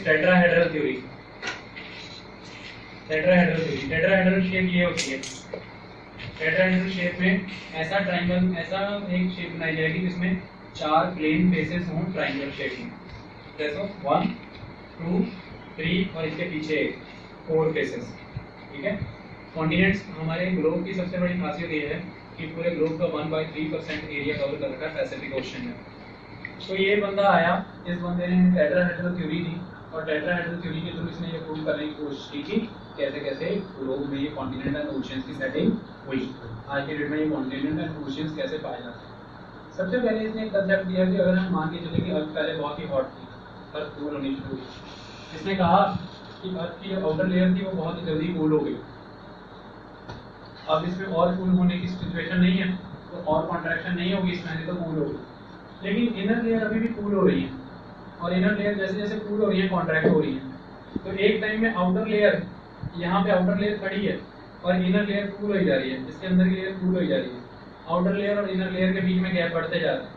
Tetrahedral theory. Tetrahedral shape ये होती है। टेट्राहेड्रल शेप में ऐसा ट्रायंगल, ऐसा एक शेप बनाई जाएगी जिसमें 4 प्लेन फेसेस हों ट्रायंगल शेप में। जैसे 1 2 3 और इसके पीछे 4 फेसेस। ठीक है। कॉन्टिनेंट्स, हमारे ग्लोब की सबसे बड़ी खासियत ये है कि पूरे ग्लोब का 1/3% एरिया कवर कर रखा है पैसिफिक ओशन में। तो ये बंदा आया, इस बंदे ने टेट्राहेड्रल थ्योरी दी और टेट्राहेड्रल थ्योरी के थ्रू इसने ये प्रूव करने की कोशिश की कि कैसे कैसे ग्लोब में ये कॉन्टिनेंट एंड ओशियंस की सेटिंग हुई। आज के डेट में ये कॉन्टिनेंट एंड ओशियंस कैसे पाए जाते हैं। सबसे पहले इसने एक कंसेप्ट दिया कि अगर हम मान के चले कि अर्थ पहले बहुत ही हॉट थी, अर्थ कूल होनी शुरू हुई। इसने कहा कि अर्थ की जो आउटर लेयर थी वो बहुत जल्दी कूल हो गई। अब इसमें और कूल होने की सिचुएशन नहीं है, तो और कॉन्ट्रैक्शन नहीं होगी इसमें, तो कूल होगी। लेकिन इनर लेयर अभी भी कूल हो रही है और इनर लेयर जैसे जैसे कूल हो रही है कॉन्ट्रैक्ट हो रही है। तो एक टाइम में आउटर लेयर, यहाँ पे आउटर लेयर खड़ी है और इनर लेयर कूल हो जा रही है, इसके अंदर की लेयर कूल हो जा रही है। आउटर लेयर और इनर लेयर के बीच में गैप बढ़ते जा रहा है,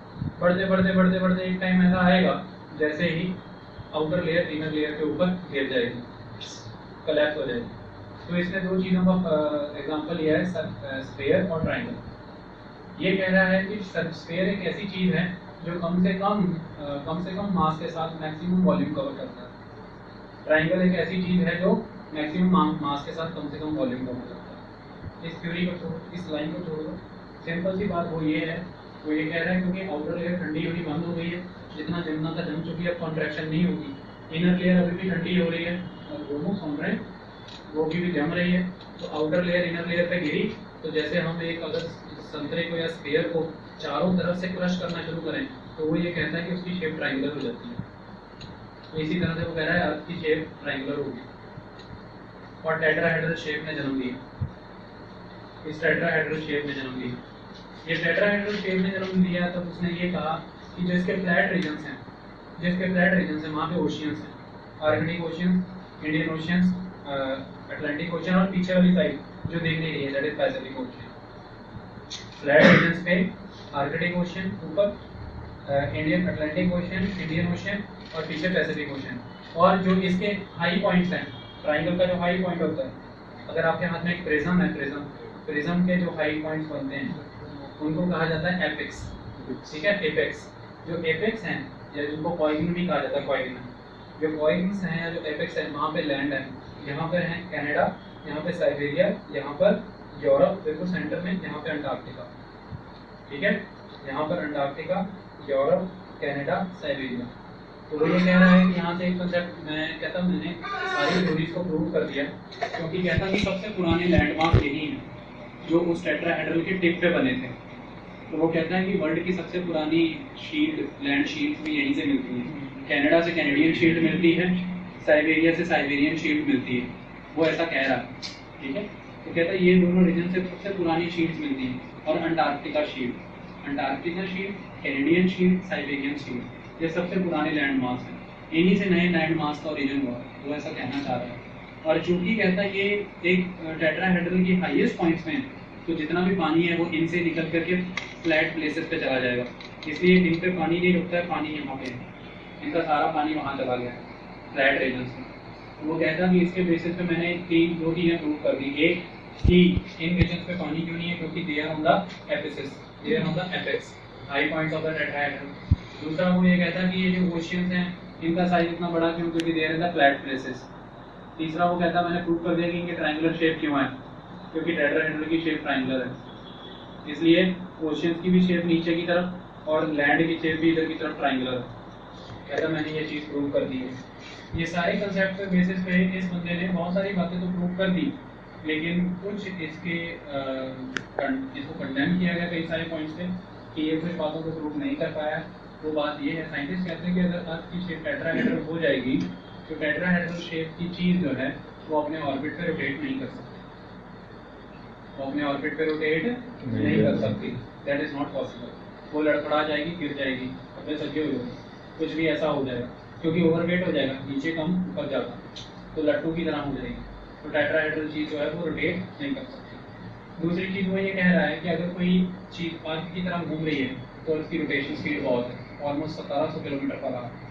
बढ़ते बढ़ते बढ़ते बढ़ते एक टाइम ऐसा आएगा जैसे ही आउटर लेयर इनर लेयर के ऊपर गिर जाएगी, कोलैप्स हो जाएगी। तो इसने दो चीज़ों का एग्जांपल लिया है, स्फीयर और ट्रायंगल। ये कह रहा है कि स्फीयर एक ऐसी चीज़ है जो कम से कम मास के साथ मैक्सिमम वॉल्यूम कवर करता है। ट्रायंगल एक ऐसी चीज़ है जो मैक्सिमम मास के साथ कम से कम वॉल्यूम कवर करता है। इस थ्योरी को छोड़ो, इस लाइन को छोड़ दो। सिंपल सी बात वो ये है, वो ये कह रहा है क्योंकि आउटर लेयर ठंडी होनी बंद हो गई है, जितना जमना था जम चुकी है, अब कॉन्ट्रैक्शन नहीं होगी। इनर लेयर अभी भी ठंडी हो रही है और दोनों सुन रहे हैं, वो भी जम रही है। तो आउटर लेयर इनर लेयर पे गिरी, तो जैसे हम एक अगर संतरे को या स्फीयर को चारों तरफ से क्रश करना शुरू करें तो वो ये कहता है कि उसकी शेप ट्रायंगुलर हो जाती है। तो इसी तरह से वो कह रहा है अर्थ की शेप ट्रायंगुलर होगी और टेट्राहेड्रल शेप में जन्म लिया। इस टेट्राहेड्रल शेप में जन्म लिया, ये टेट्राहेड्रल शेप में जन्म लिया। तब उसने ये कहा कि जो इसके फ्लैट रीजन्स हैं, वहाँ पे ओशियंस हैं, Arctic Ocean, Indian oceans, Atlantic Ocean और पीछे वाली साइड जो देखने रही है that is Pacific Ocean. Flat regions पे आर्कटिक ओशियन ऊपर, Indian Atlantic Ocean, Indian Ocean और पीछे पैसिफिक ओशियन। और जो इसके हाई पॉइंट्स हैं, ट्रायंगल का जो हाई पॉइंट होता है, अगर आपके हाथ में एक प्रिज्म है, प्रिज्म के जो हाई पॉइंट्स बनते हैं उनको कहा जाता है एपेक्स। ठीक है, एपेक्स। जो एपेक्स हैं या जिनको कॉइलिन भी कहा जाता है, कॉइलिन, जो कॉइलिन्स हैं या जो एपेक्स हैं वहाँ पे लैंड है। यहाँ पर है कनाडा, यहाँ पे साइबेरिया, यहाँ पर यूरोप, बिल्कुल सेंटर में यहाँ पे अंटार्कटिका। ठीक है, यहाँ पर अंटार्कटिका, यूरोप, कनाडा, साइबेरिया। तो वो ये कह रहा है कि यहाँ से एक कंसेप्ट मैं कहता हूँ, मैंने सारी थ्योरीज को प्रूव कर दिया, क्योंकि कहता है कि सबसे पुराने लैंडमार्क यही हैं जो उस टेट्राहेड्रल के टिप पे बने थे। तो वो कहता है कि वर्ल्ड की सबसे पुरानी शील्ड, लैंड शील्ड भी यहीं से मिलती है। कनाडा से कैनेडियन शील्ड मिलती है, साइबेरिया से साइबेरियन शील्ड मिलती है, वो ऐसा कह रहा है। ठीक है, तो कहता है ये दोनों रीजन से सबसे पुरानी शील्ड्स मिलती हैं। और Antarctica shield, Canadian shield, Siberian shield, ये सबसे पुराने लैंड मास हैं। इन्हीं से नए लैंड मास का ओरिजिन हुआ, वो ऐसा कहना चाह रहा है। और चूंकि कहता है ये एक टेट्राहेड्रल की हाईएस्ट पॉइंट्स में, तो जितना भी पानी है वो इनसे निकल करके फ्लैट प्लेसेस पे चला जाएगा, इसलिए इन पे पानी नहीं रुकता है, पानी यहाँ पे है, इनका सारा पानी वहाँ चला गया फ्लैट रीजन से। वो कहता है कि इसके बेसिस पे मैंने दो चीज़ें प्रूव कर दी। एक कि इन रीजन पे पानी क्यों नहीं है, क्योंकि they are on the apices, they are on the apex, high points of the tetrahedral. दूसरा वो ये कहता है कि ये जो ओशियंस हैं इनका साइज इतना बड़ा क्यों, क्योंकि they are in the flat places. तीसरा वो कहता है मैंने प्रूव कर दिया कि इनके ट्रायंगुलर शेप क्यों है, क्योंकि टेट्राहेड्रल की शेप ट्रायंगुलर है, इसलिए ओशियंस की भी शेप नीचे की तरफ और लैंड की शेप भी इधर की तरफ ट्रायंगुलर है। कहता मैंने ये चीज़ प्रूव कर दी है। ये सारे कंसेप्ट के बेसिस पे इस बंदे ने बहुत सारी बातें तो प्रूव कर दी, लेकिन कुछ इसके इसको कंडेम किया गया कई सारे पॉइंट्स पे कि ये कुछ बातों को प्रूव नहीं कर पाया। वो बात ये है, साइंटिस्ट कहते हैं कि अगर अर्थ की शेप टेट्राहेड्रल हो जाएगी तो टेट्राहेड्रल शेप की चीज़ जो है वो अपने ऑर्बिट पे रोटेट नहीं कर सकती, वो अपने ऑर्बिट पे रोटेट नहीं कर सकती, दैट इज नॉट पॉसिबल। वो लड़खड़ा जाएगी, गिर जाएगी, अपने सज्जे हो जाएगी, कुछ भी ऐसा हो जाएगा, क्योंकि ओवरवेट हो जाएगा, नीचे कम ऊपर ज़्यादा, तो लट्टू की तरह हो जाएगी। तो टेट्राहेड्रल चीज़ जो है वो रोटेट नहीं कर सकती। दूसरी चीज़ वो ये कह रहा है कि अगर कोई चीज़ पार्क की तरह घूम रही है तो उसकी रोटेशन स्पीड बहुत है, ऑलमोस्ट 1700 किलोमीटर पर आवर।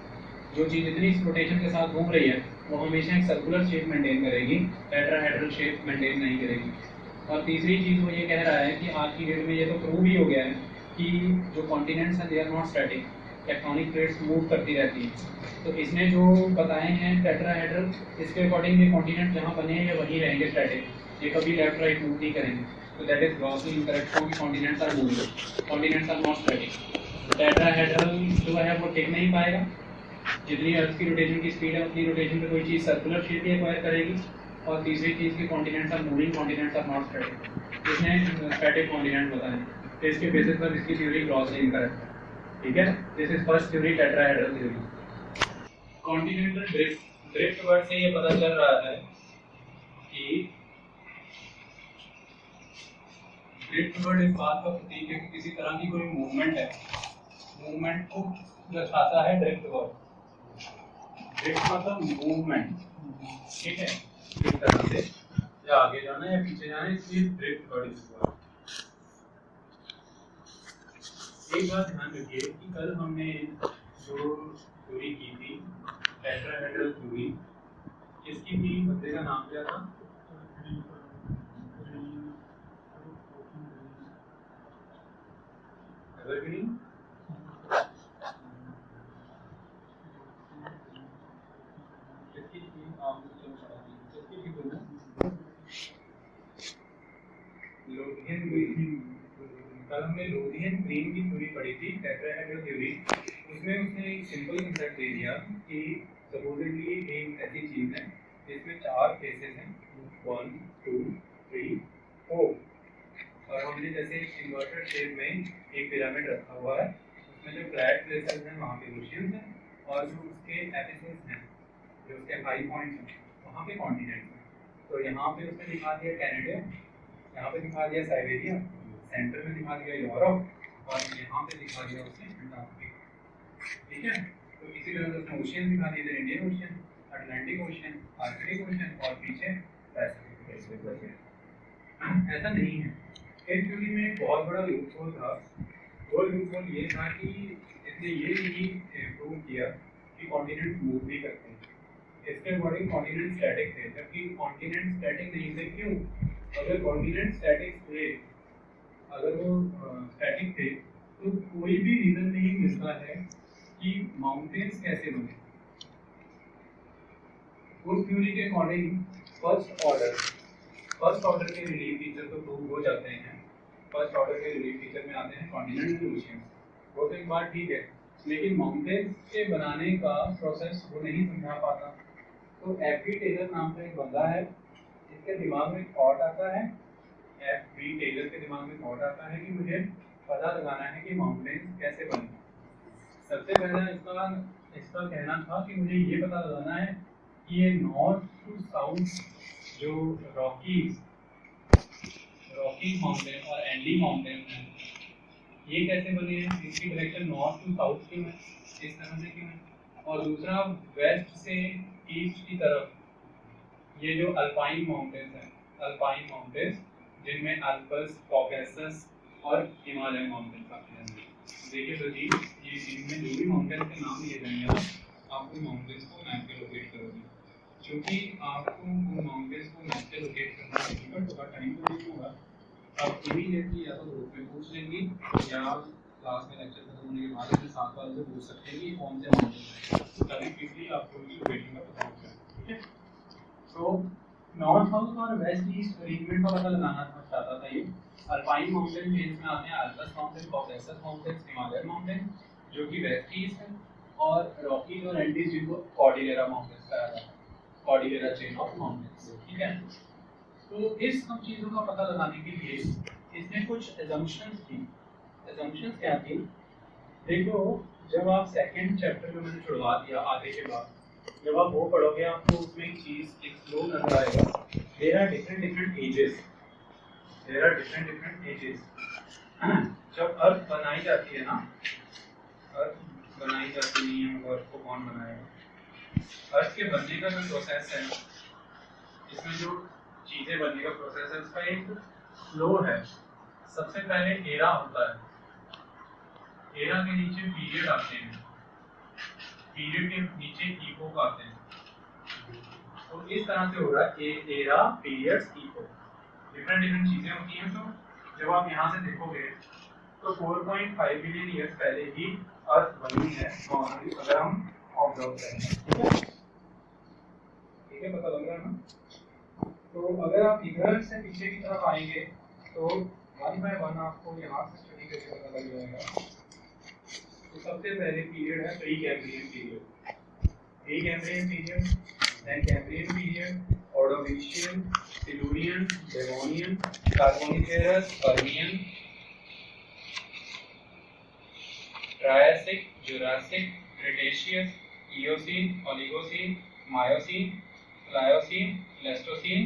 जो चीज़ इतनी रोटेशन के साथ घूम रही है वो हमेशा एक सर्कुलर शेप मेंटेन करेगी, टेट्राहेड्रल शेप मेंटेन नहीं करेगी। और तीसरी चीज़ वो ये कह रहा है कि आज की डेट में ये तो प्रूव ही हो गया है कि जो कॉन्टिनेंट्स हैं they are not static, tectonic plates move करती रहती हैं। तो इसने जो बताए हैं टेट्राहेड्रल, इसके अकॉर्डिंग ये कॉन्टिनेंट जहाँ बने हैं ये वहीं रहेंगे स्टैटिक, ये कभी लेफ्ट राइट मूव नहीं करेंगे। तो दैट इज ग्रॉसली इनकरेक्ट, क्योंकि continents are moving, continents are not static. Tetrahedral जो है वो टिक नहीं पाएगा, जितनी अर्थ की रोटेशन की स्पीड है उतनी रोटेशन पे कोई चीज़ सर्कुलर शेप ही एक्वायर करेगी। और तीसरी चीज़ की continents are moving, continents are not static. इसने स्टैटिक कॉन्टिनेंट बताए, तो इसके बेसिस पर इसकी थ्योरी ग्रॉसली इनकरेक्ट है। ठीक है, this is first theory, tetrahedral theory. Continental drift, drift word से ये पता चल रहा है कि ड्रिफ्ट वर्ड इस बात का प्रतीक है कि किसी तरह की कोई मूवमेंट है, मूवमेंट को दर्शाता है ड्रिफ्ट वर्ड। ड्रिफ्ट मतलब मूवमेंट, ठीक है, इस तरह से या आगे जाना या पीछे जाना, इसलिए ड्रिफ्ट वर्ड यूज हुआ। एक बात ध्यान रखिए कि कल हमने जो थ्योरी की थी टेट्राहेड्रल थ्योरी, इसकी भी बंदे का नाम क्या था? एवरग्रीन। कल हमने लोथियन ग्रीन की थ्योरी पढ़ी थी, टेट्राहेड्रल थ्योरी। उसमें उसने एक सिंपल कंसेप्ट दे दिया कि सपोजिटली एक ऐसी चीज है जिसमें 4 फेसेस हैं, 1 2 3 4, और हमने जैसे इन्वर्टेड शेप में एक पिरामिड रखा हुआ है, उसमें जो फ्लैट प्लेसेस हैं वहाँ पे ओशियंस हैं, और जो उसके एपिसेस हैं, जो उसके हाई पॉइंट्स हैं, वहाँ पे कॉन्टिनेंट्स हैं। तो यहाँ पे उसने दिखा दिया कैनेडा, यहाँ पे दिखा दिया साइबेरिया, सेंटर में दिखा दिया यूरोप, और यहाँ पे दिखा दिया उसने अंटार्कटिका। ठीक है, तो इसी तरह से उसने ओशियन दिखा दिए थे, Indian ocean, Atlantic ocean, Arctic ocean, और पीछे पैसिफिक ओशियन। ऐसा नहीं है, इस थ्योरी में एक बहुत बड़ा लूपहोल था। वो लूपहोल ये था कि इसने ये नहीं प्रूव किया कि कॉन्टिनेंट्स मूव भी करते हैं। इसके अकॉर्डिंग कॉन्टिनेंट स्टैटिक थे, जबकि कॉन्टिनेंट स्टैटिक नहीं थे। क्यों? अगर कॉन्टिनेंट स्टैटिक थे, अगर वो स्टैटिक थे, तो कोई भी रीजन नहीं मिलता है कि माउंटेन्स कैसे बने। उस थ्योरी के अकॉर्डिंग फर्स्ट ऑर्डर के रिलीफ फीचर तो प्रूव हो जाते हैं। फर्स्ट ऑर्डर के रिलीफ फीचर में आते हैं कॉन्टिनेंटल ओशियन, वो तो एक बात ठीक है, लेकिन माउंटेन्स के बनाने का प्रोसेस वो नहीं समझा पाता। तो एफ.बी. टेलर नाम का एक बंदा है, इसके दिमाग में थॉट आता है, एफ.बी. टेलर के दिमाग में थॉट आता है कि मुझे पता लगाना है कि माउंटेन्स कैसे बने। सबसे पहला इसका कहना था कि मुझे ये पता लगाना है कि ये नॉर्थ टू साउथ जो रॉकीज माउंटेन और एंडी माउंटेन हैं, ये कैसे बने हैं, इसकी डायरेक्शन नॉर्थ टू साउथ क्यों है, इस तरह से क्यों है। और दूसरा, वेस्ट से ईस्ट की तरफ ये जो अल्पाइन माउंटेन्स हैं, अल्पाइन माउंटेन्स जिनमें अल्पस, कॉकेसस और हिमालय माउंटेन्स आते हैं। देखिए तो जी, ये इनमें जो भी माउंटेन्स के नाम लिए जाएंगे, आप उन माउंटेन्स को मैप पे लोकेट करोगे। क्योंकि आपको उन माउंटेन्स को मैप पे लोकेट करना डिफिकल्ट होगा, टाइम तो नहीं होगा, आप इमीडिएटली या तो ग्रुप में पूछ लेंगे या क्लास में लेक्चर खत्म होने के बाद अपने साथ वालों से पूछ सकते हैं कि कौन से माउंटेन हैं, तो तभी क्विकली आपको उनकी लोकेशन का पता होगा। ठीक है, तो नॉर्थ साउथ और वेस्ट ईस्ट अरेंजमेंट का पता लगाना चाहता था ये। अल्पाइन माउंटेन रेंज में आते हैं Alps mountain, Caucasus mountain, Himalayan mountain जो कि वेस्ट ईस्ट है, और रॉकीज और एंडीज जिनको कॉर्डिलेरा माउंटेन्स कहा जाता है, कॉर्डिलेरा चेन ऑफ माउंटेन्स। ठीक है, तो इस सब चीज़ों का पता लगाने के लिए इसने कुछ एजम्पशंस की। एजम्पशंस क्या थी? देखो, जब आप सेकंड चैप्टर में मैंने छुड़वा दिया आधे के बाद, जब आप वो पढ़ोगे आपको उसमें एक चीज़, एक फ्लो नजर आएगा। देयर आर डिफरेंट एजेस, जब अर्थ बनाई जाती है ना, अर्थ बनाई जाती नहीं है, मगर अर्थ को कौन बनाएगा? अर्थ के बनने का जो प्रोसेस है, इसमें जो चीजें बनने का प्रोसेस है, उसका एक फ्लो है। सबसे पहले एरा होता है, एरा के नीचे पीरियड आते हैं, पीरियड के नीचे इको आते हैं। तो इस तरह से हो रहा है एरा पीरियड्स इको, डिफरेंट डिफरेंट चीजें होती हैं। तो जब आप यहाँ से देखोगे तो 4.5 बिलियन ईयर्स पहले ही अर्थ बनी है नॉर्मली, अगर हम ऑब्जर्व करें। ठीक है, पता लग रहा है ना? तो अगर आप इधर से पीछे की तरफ आएंगे तो 1 बाय 1 आपको यहाँ से स्टडी करके पता लग जाएगा। तो सबसे पहले पीरियड है Precambrian period, Precambrian period, then Cambrian period, Ordovician, Silurian, Devonian, Carboniferous, Permian, Triassic, Jurassic, Cretaceous, Eocene, Oligocene, Miocene, Pliocene, Pleistocene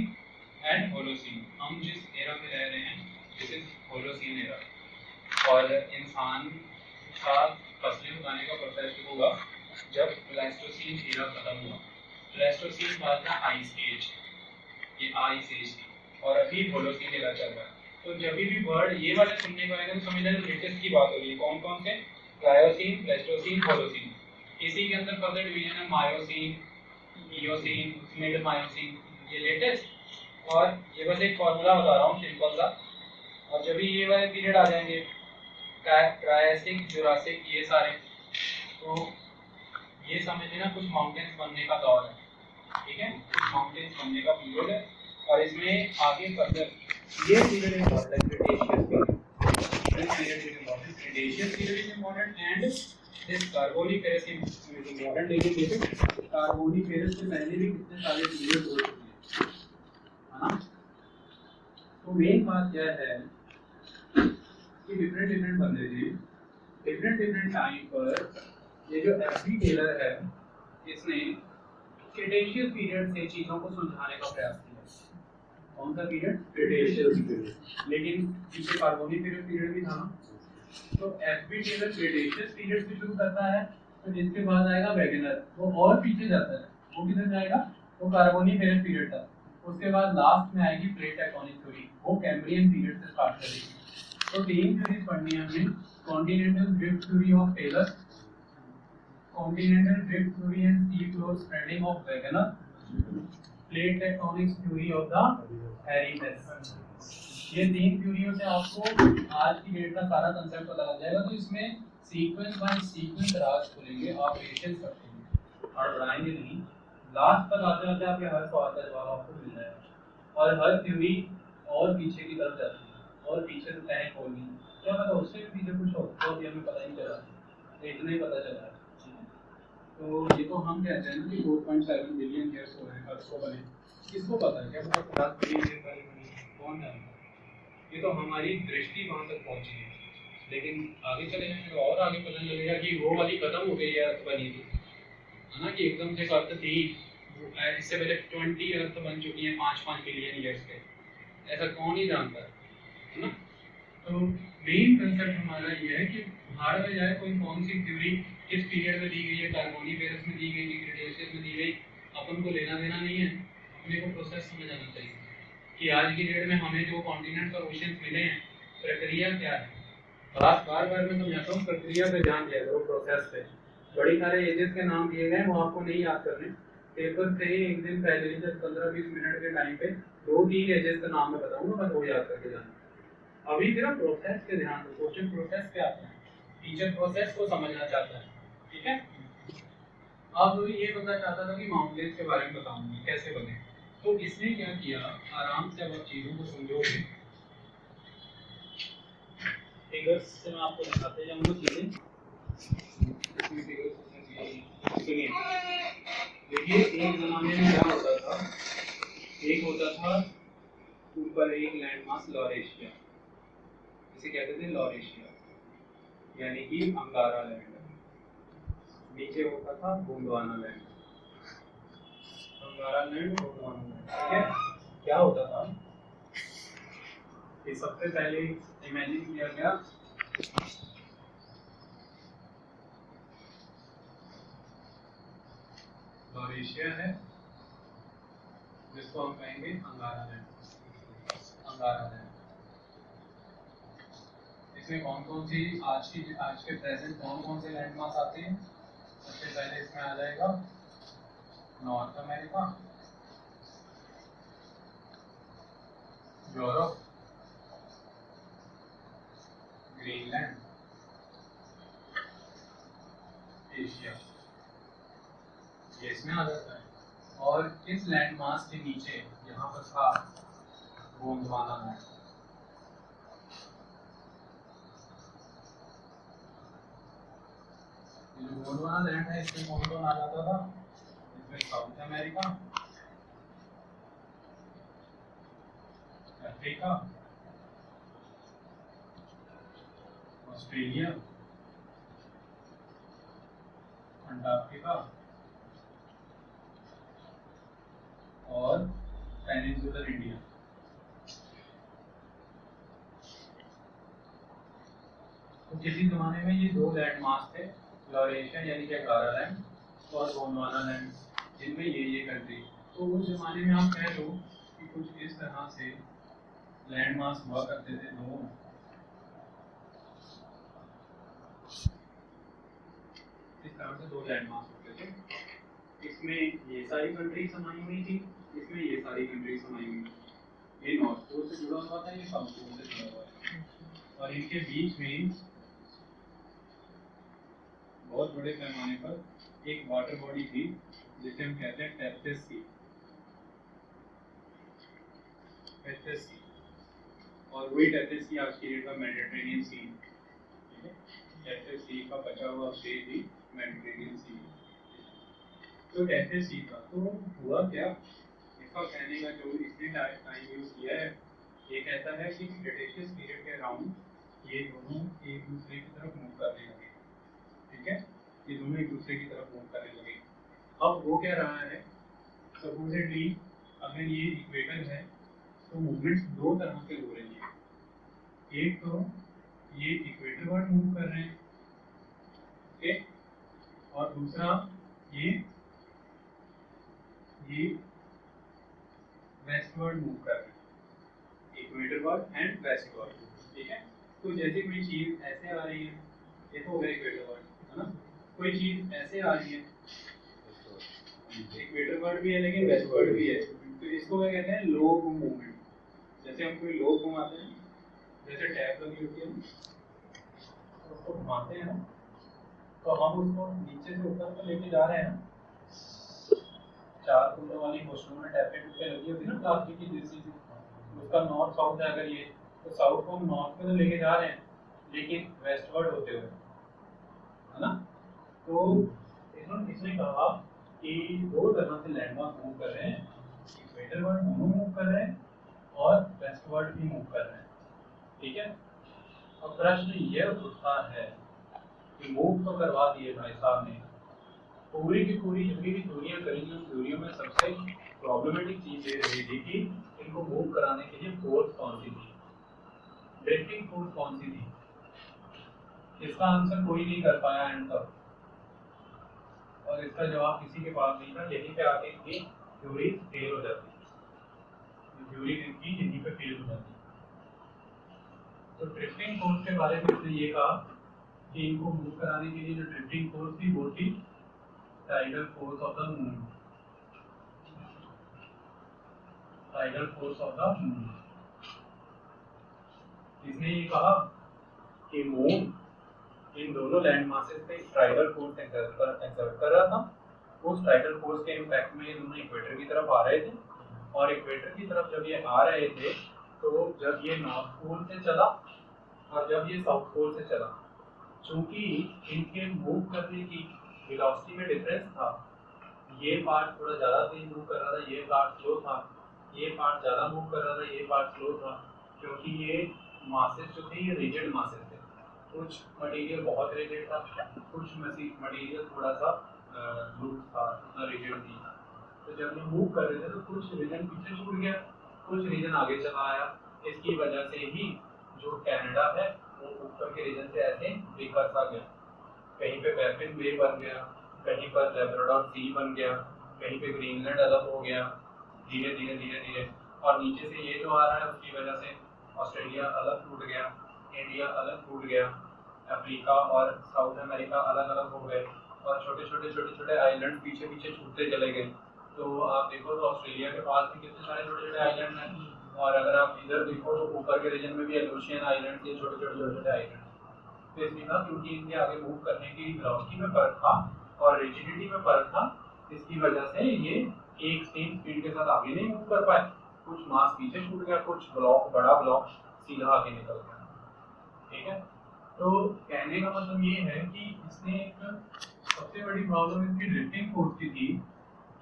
and Holocene. हम जिस एरा में रह रहे हैं दिस इज होलोसीन एरा। और इंसान का फसलें उगाने का प्रोसेस शुरू हुआ जब प्लेस्टोसीन एरा खत्म हुआ। प्लेस्टोसीन बाद का आइस एज, ये आइस एज थी, और अभी होलोसीन एरा चल रहा है। तो जब भी वर्ड ये वाले सुनने को आएगा तो समझ लेना लेटेस्ट की बात हो रही है। कौन कौन से? Pliocene, Pleistocene, Holocene. इसी के अंदर फर्दर डिवीजन है मायोसीन, इयोसीन, मिड मायोसीन, ये लेटेस्ट। और ये बस एक फॉर्मूला बता रहा हूँ सिंपल सा। और जब भी ये वाले पीरियड आ जाएंगे ट्रायसिक, जुरासिक, ये सारे, तो ये समझ लेना कुछ माउंटेन्स बनने का दौर है। ठीक है, कुछ माउंटेन्स बनने का पीरियड है। और इसमें आगे फर्दर ये पीरियड इम्पोर्टेंट है, Cretaceous period. This period is important. Cretaceous period is important, and this Carboniferous is important. लेकिन देखो Carboniferous से पहले भी कितने सारे पीरियड हो चुके हैं, है ना? तो मेन बात क्या है कि डिफरेंट डिफरेंट बंदे थे, डिफरेंट डिफरेंट टाइम पर। ये जो एफबी टेलर है इसने क्रिटेशियस पीरियड से चीजों को सुलझाने का प्रयास किया। कौन सा पीरियड? Cretaceous period. लेकिन पीछे कार्बोनिफेरस पीरियड भी था ना। तो एफबी टेलर क्रिटेशियस पीरियड से शुरू करता है, तो जिसके बाद आएगा वैगनर, वो और पीछे जाता है। वो किधर जाएगा? वो कार्बोनिफेरस पीरियड था। उसके बाद लास्ट में आएगी प्लेट टेक्टोनिक थ्योरी, वो कैम्ब्रियन पीरियड से स्टार्ट करेगी। तो तीन थ्योरीज पढ़नी है हमें, continental drift theory of Taylor, continental drift theory and sea floor spreading of Wegener, plate tectonics theory of the Harry Hess. ये तीन थ्योरियों से आपको आज की डेट का सारा कंसेप्ट पता लग जाएगा। तो इसमें सीक्वेंस बाय सीक्वेंस राज खुलेंगे, आप पेशेंस रखेंगे और बढ़ाएंगे नहीं। लास्ट तक आते आते आपके हर सवाल का जवाब आपको मिल जाएगा। और हर थ्योरी और पीछे की तरफ जाती है, और पीछे से टैंक होगी, क्या पता उससे भी पीछे कुछ हो, तो अभी हमें पता ही चला, इतना ही पता चला। तो ये तो हम कहते हैं ना कि 4.7 बिलियन ईयर्स हो रहे हैं अर्थ को बने, किसको पता है? क्या पता 50 बिलियन ईयर पहले बनी, कौन जानता? ये तो हमारी दृष्टि वहां तक पहुंची है, लेकिन आगे चले जाएंगे तो और आगे पता लगेगा कि वो वाली खत्म हो गई है अर्थ बनी थी, है ना? कि एकदम से अर्थ थी, इससे पहले 20 अर्थ बन चुकी है 5-5 बिलियन ईयर्स पे, ऐसा कौन ही जानता है ना? तो मेन कंसेप्ट हमारा ये है कि बाहर में जाए कोई कौन सी थ्योरी किस पीरियड में दी गई है, कार्बोनिफेरस में दी गई है, क्रिटेशियस में दी गई, अपन को लेना देना नहीं है। अपने को प्रोसेस समझ आना चाहिए कि आज की डेट में हमें जो कॉन्टिनेंट्स और ओशियंस मिले हैं, प्रक्रिया क्या है। बार बार मैं समझाता हूँ, प्रक्रिया पे ध्यान दिया करो, प्रोसेस पे। बड़ी सारे एजेस के नाम दिए गए, वो आपको नहीं याद करने। पेपर से ही एक दिन पहले, जब 15-20 मिनट के टाइम पे 2-3 एजेस का नाम मैं बताऊंगा, बस वो याद करके जाना। अभी सिर्फ प्रोसेस पे ध्यान दो, क्वेश्चन प्रोसेस पे आता है, टीचर प्रोसेस को समझना चाहता है। ठीक है, अब ये पता चाहता था कि माउंटेन्स के बारे में बताऊंगी कैसे बने। तो इसने क्या किया, आराम से अब आप चीजों को समझोगे, फिगर्स से मैं आपको दिखाते जाऊंगा चीजें। सुनिए, देखिए एक जमाने में क्या होता था, एक होता था ऊपर एक लैंड मास लॉरेशिया, इसे कहते थे लॉरेशिया, यानी कि अंगारा लैंड। नीचे होता था गोंडवाना लैंड, अंगारा लैंड, गोंडवाना लैंड। ठीक है, क्या होता था कि सबसे पहले इमेजिन किया गया लॉरेशिया है, जिसको हम कहेंगे अंगारा लैंड, अंगारा लैंड। इसमें कौन कौन सी आज के प्रेजेंट कौन कौन से लैंड मास आते हैं? सबसे पहले इसमें आ जाएगा north America, Europe, Greenland, Asia, ये इसमें आ जाता है। और इस लैंड मास के नीचे यहाँ पर था गोंडवाना लैंड। ये जो गोंडवाना लैंड है इसमें कौन कौन आ जाता था? इसमें south America, Africa, Australia, Antarctica और पेनिनसुलर इंडिया। तो किसी जमाने में ये दो लैंड मास थे, लॉरेशियन यानी कि गारालैंड और गोंडवाना लैंड, जिनमें ये कंट्री। तो उस जमाने में आप कह लो कि कुछ इस तरह से लैंड मास हुआ करते थे दो। इस तरह से दो लैंड मास होते थे, इसमें ये सारी कंट्री समाई हुई थी, इसमें ये सारी कंट्री समाई हुई थी। ये नॉर्थ पोल से जुड़ा हुआ था, ये साउथ पोल से जुड़ा हुआ था, और इनके बीच में बहुत बड़े पैमाने पर एक वाटर बॉडी थी जिसे हम कहते हैं टेथस सी। टेथस सी, और वही टेथस सी आज की डेट में मेडिटेरेनियन सी। ठीक है, टेथस सी का बचा हुआ स्टेज ही मेडिटेरेनियन सी। तो टेथस सी का तो हुआ क्या, इसका कहने का जो इसने टाइम यूज किया है, ये कहता है कि क्रिटेशियस पीरियड के अराउंड ये दोनों एक दूसरे की तरफ मूव करने लगे। ठीक है, ये दोनों एक दूसरे की तरफ मूव करने लगे। अब वो क्या रहा है, सपोजिटली अगर ये इक्वेटर है तो मूवमेंट्स दो तरह के हो रही है। एक तो ये इक्वेटर वर्ड मूव कर रहे हैं, ओके, और दूसरा ये वेस्टवर्ड मूव कर रहे हैं, इक्वेटर वर्ड एंड वेस्टवर्ड। ठीक है, तो जैसे कोई चीज ऐसे आ रही है, ये तो हो गया इक्वेटर वर्ड, है ना, कोई चीज ऐसे आ रही है, इक्वेटर वर्ड भी है लेकिन वेस्टवर्ड भी है, तो इसको क्या कहते हैं, लो बूम मूवमेंट। जैसे हम कोई लो घुमाते हैं, जैसे टैप लगी होती है तो उसको घुमाते हैं ना, तो हम उसको नीचे से ऊपर तक लेके जा रहे हैं ना, चार कुंडों वाली मशीनों में टैप पे लगी होती है ना प्लास्टिक की जैसी, उसका नॉर्थ साउथ है अगर ये, तो साउथ को हम नॉर्थ पे तो लेके जा रहे हैं लेकिन वेस्टवर्ड होते हुए, है ना। तो इसने कहा कि दो तरह से लैंडमार्क मूव कर रहे हैं, इक्वेटर वर्ड दोनों मूव कर रहे हैं और वेस्टवर्ड भी मूव कर रहे हैं। ठीक है, अब प्रश्न ये उठता है कि मूव तो करवा दिए भाई साहब ने, पूरी की पूरी जितनी भी दूरियां करी थी उन दूरियों में सबसे प्रॉब्लमेटिक चीज ये रही थी कि इनको मूव कराने के लिए फोर्स कौन सी थी, ड्रिफ्टिंग फोर्स कौन सी थी। इसका आंसर कोई नहीं कर पाया एंड तक, और इसका जवाब किसी के पास नहीं था। यहीं पे आके इनकी थ्योरी फेल हो जाती, थ्योरी इनकी यहीं पे फेल हो जाती। तो ड्रिफ्टिंग फोर्स के बारे में इसने ये कहा कि इनको मूव कराने के लिए जो ड्रिफ्टिंग फोर्स थी वो थी tidal force of the moon, tidal force of the moon. इसने ये कहा कि मून इन दोनों लैंड मासेस पे टाइडल फोर्स एक्सर्ट कर रहा था। उस टाइडल फोर्स के इम्पैक्ट में ये दोनों इक्वेटर की तरफ आ रहे थे, और इक्वेटर की तरफ जब ये आ रहे थे तो जब ये नॉर्थ पोल से चला और जब ये साउथ पोल से चला, चूंकि इनके मूव करने की वेलोसिटी में डिफरेंस था, ये पार्ट थोड़ा ज़्यादा तेज मूव कर रहा था, ये पार्ट स्लो था, ये पार्ट ज़्यादा मूव कर रहा था, ये पार्ट स्लो था, क्योंकि ये मासेस जो थे ये रिजिड मासेस थे। कुछ मटेरियल बहुत रिजिड था, कुछ मटेरियल थोड़ा सा लूज था, उतना रिजिड नहीं था। तो जब ये मूव कर रहे थे तो कुछ रीजन पीछे छूट गया, कुछ रीजन आगे चला आया। इसकी वजह से ही जो कनाडा है वो ऊपर के रीजन से ऐसे बिखर सा गया, कहीं पे बैफिन बे बन गया, कहीं पर लैब्राडोर सी बन गया, कहीं पे ग्रीनलैंड अलग हो गया, धीरे धीरे धीरे धीरे। और नीचे से ये जो आ रहा है उसकी वजह से ऑस्ट्रेलिया अलग टूट गया, इंडिया अलग टूट गया, अफ्रीका और साउथ अमेरिका अलग अलग हो गए, और छोटे छोटे आइलैंड पीछे पीछे छूटते चले गए। तो आप देखो तो ऑस्ट्रेलिया के पास भी कितने सारे छोटे छोटे आइलैंड हैं, और अगर आप इधर देखो तो ऊपर के रीजन में भी एलुशियन आइलैंड के छोटे छोटे आइलैंड। तो इसलिए ना क्योंकि इनके आगे मूव करने की वेलोसिटी में फर्क था और रिजिडिटी में फर्क था, इसकी वजह से ये एक सेम स्पीड के साथ आगे नहीं मूव कर पाए। कुछ मास पीछे छूट गया, कुछ ब्लॉक बड़ा ब्लॉक सीधा आगे निकल गया। ठीक है, तो कहने का मतलब ये है कि इसने एक सबसे बड़ी प्रॉब्लम इसकी ड्रिफ्टिंग फोर्स की थी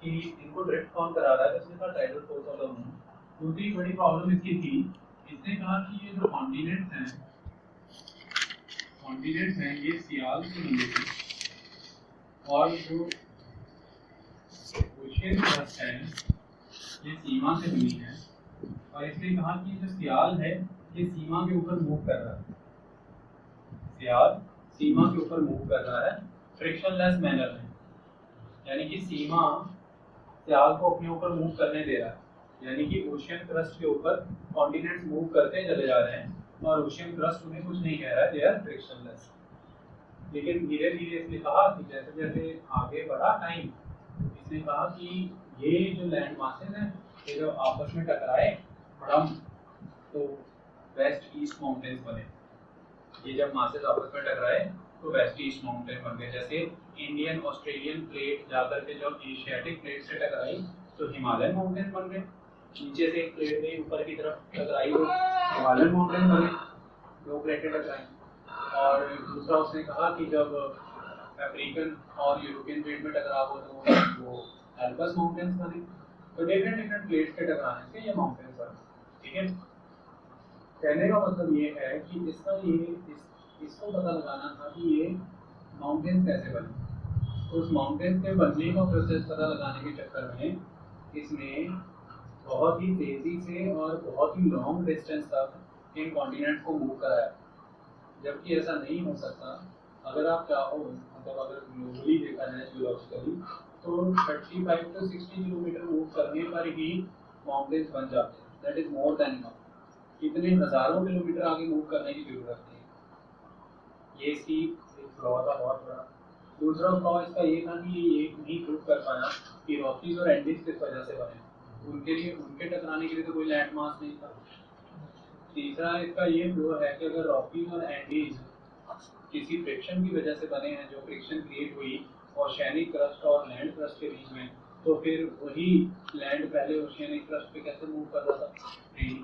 कि इनको ड्रिफ्ट कौन करा रहा है, तो इसने कहा tidal force of the moon. दूसरी बड़ी प्रॉब्लम इसकी थी, इसने कहा कि ये जो कॉन्टिनेंट्स हैं ये सियाल से बने थे, और जो ओशियन क्रस्ट है ये सीमा से बनी है, और इसने कहा कि जो सियाल है ये सीमा के ऊपर मूव कर रहा है, सियाल सीमा के ऊपर मूव कर रहा है फ्रिक्शनलेस मैनर में, यानी कि सीमा सियाल को अपने ऊपर मूव करने दे रहा है, यानी कि ओशियन क्रस्ट के ऊपर कॉन्टिनेंट्स मूव करते चले जा रहे हैं और ओशियन क्रस्ट उन्हें कुछ नहीं कह रहा है, दे आर फ्रिक्शनलेस। लेकिन धीरे धीरे इसने कहा कि जैसे जैसे आगे बढ़ा टाइम, इसने कहा कि ये जो लैंड मासेस हैं ये जो आपस में टकराए बड़ा, तो वेस्ट ईस्ट माउंटेन्स बने। ये जब मासेस आपस में टकराए तो वेस्ट ईस्ट माउंटेन बन गए। जैसे इंडियन ऑस्ट्रेलियन प्लेट जाकर के जब एशियाटिक प्लेट से टकराई तो हिमालयन माउंटेन बन गए, नीचे से एक प्लेट गई ऊपर की तरफ टकराई तो हिमालयन माउंटेन बने, दो प्लेटें टकराई। और दूसरा उसने कहा कि जब अफ्रीकन और यूरोपियन प्लेट में टकराव हुआ तो वो एल्पस माउंटेन्स बने। तो डिफरेंट प्लेट्स के टकराने से ये माउंटेन्स बने। ठीक है, कहने का मतलब ये है कि इसका इसको पता लगाना था कि ये माउंटेन्स कैसे बने। तो उस माउंटेन्स के बनने का प्रोसेस पता लगाने के चक्कर में इसमें बहुत ही तेजी से और बहुत ही लॉन्ग डिस्टेंस तक इन कॉन्टिनेंट्स को मूव कराया, जबकि ऐसा नहीं हो सकता। अगर आप चाहो, मतलब अगर ग्लोबली देखा जाए जियोलॉजिकली, तो 35 to 60 किलोमीटर मूव करने पर ही माउंटेन्स बन जाते हैं, that is more than enough. इतने हजारों किलोमीटर आगे मूव करने की जरूरत नहीं। ये इसकी एक फ्लॉ था बहुत बड़ा। दूसरा फ्लॉ इसका ये था कि ये नहीं प्रूव कर पाया कि रॉकीज और एंडीज किस वजह से बने, उनके लिए उनके टकराने के लिए तो कोई लैंड मास नहीं था। तीसरा इसका ये फ्लो है कि अगर रॉकीज और एंडीज किसी फ्रिक्शन की वजह से बने हैं, जो फ्रिक्शन क्रिएट हुई ओशियनिक क्रस्ट और लैंड क्रस्ट के बीच में, तो फिर वही लैंड पहले ओशियनिक क्रस्ट पे कैसे मूव कर रहा था, फ्रीली